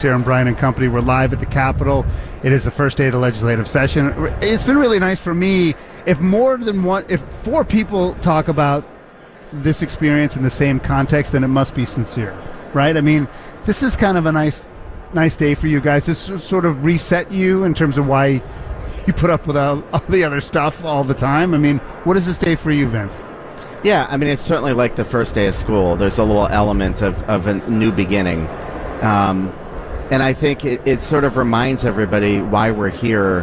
Here in Bryan and Company. We're live at the Capitol. It is the first day of the legislative session. It's been really nice for me. If four people talk about this experience in the same context, then it must be sincere, right? I mean, this is kind of a nice day for you guys. This sort of reset you in terms of why you put up with all the other stuff all the time. I mean, what is this day for you, Vince? Yeah, I mean, it's certainly like the first day of school. There's a little element of a new beginning. And I think it sort of reminds everybody why we're here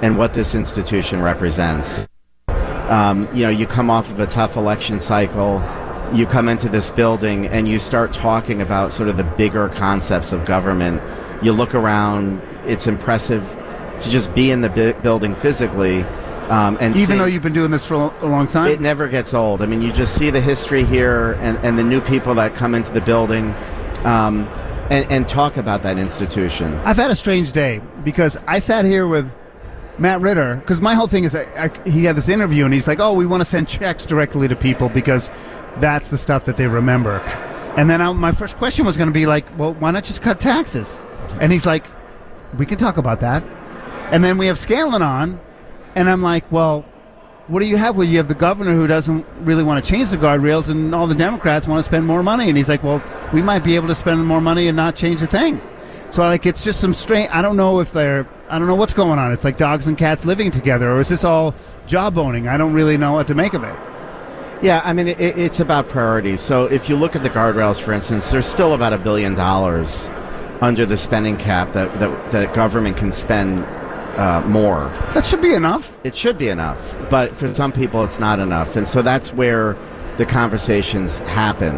and what this institution represents. You come off of a tough election cycle, you come into this building and you start talking about sort of the bigger concepts of government. You look around, it's impressive to just be in the building physically. And even though you've been doing this for a long time? It never gets old. I mean, you just see the history here and the new people that come into the building. And talk about that institution. I've had a strange day because I sat here with Matt Ritter because my whole thing is he had this interview and he's like, oh, we want to send checks directly to people because that's the stuff that they remember. And then my first question was going to be like, well, why not just cut taxes? And he's like, we can talk about that. And then we have Scanlon on and I'm like, well, what do you have? Well, you have the governor who doesn't really want to change the guardrails and all the Democrats want to spend more money. And he's like, well, we might be able to spend more money and not change a thing. So it's just some strange, I don't know what's going on. It's like dogs and cats living together, or is this all jawboning? I don't really know what to make of it. Yeah, I mean, it's about priorities. So if you look at the guardrails, for instance, there's still about $1 billion under the spending cap that government can spend more. That should be enough. It should be enough, but for some people it's not enough. And so that's where the conversations happen.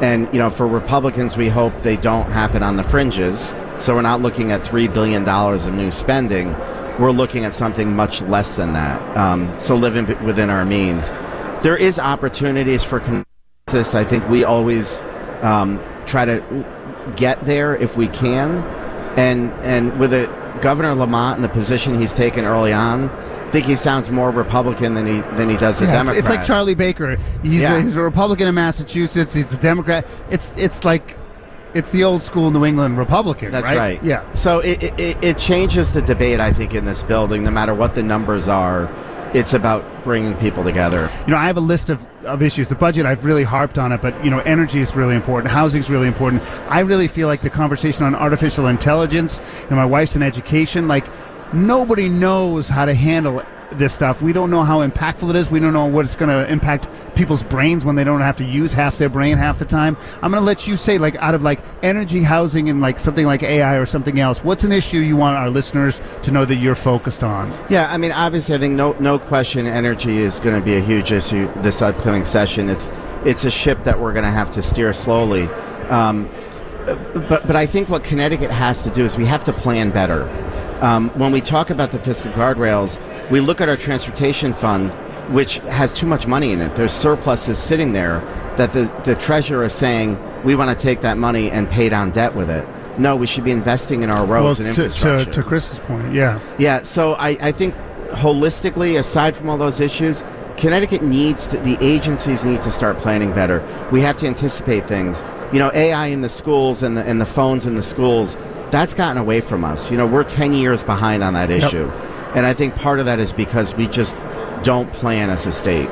And, for Republicans, we hope they don't happen on the fringes. So we're not looking at $3 billion of new spending. We're looking at something much less than that. So living within our means. There is opportunities for consensus. I think we always try to get there if we can. And with Governor Lamont and the position he's taken early on, I think he sounds more Republican than he does a Democrat. It's like Charlie Baker. He's a Republican in Massachusetts. He's a Democrat. It's the old school New England Republican. That's right. Yeah. So it changes the debate, I think, in this building. No matter what the numbers are, it's about bringing people together. I have a list of issues. The budget, I've really harped on it, but, energy is really important. Housing is really important. I really feel like the conversation on artificial intelligence, my wife's in education, nobody knows how to handle this stuff. We don't know how impactful it is. We don't know what it's going to impact people's brains when they don't have to use half their brain half the time. I'm going to let you say, out of energy, housing, and something like AI or something else, what's an issue you want our listeners to know that you're focused on? Yeah, I mean, obviously, I think no question energy is going to be a huge issue this upcoming session. It's a ship that we're going to have to steer slowly. But I think what Connecticut has to do is we have to plan better. When we talk about the fiscal guardrails, we look at our transportation fund, which has too much money in it. There's surpluses sitting there that the treasurer is saying, we want to take that money and pay down debt with it. No, we should be investing in our roads and infrastructure. To Chris's point, yeah. Yeah, so I think holistically, aside from all those issues, Connecticut the agencies need to start planning better. We have to anticipate things. AI in the schools and the phones in the schools, that's gotten away from us. We're 10 years behind on that issue. Yep. And I think part of that is because we just don't plan as a state.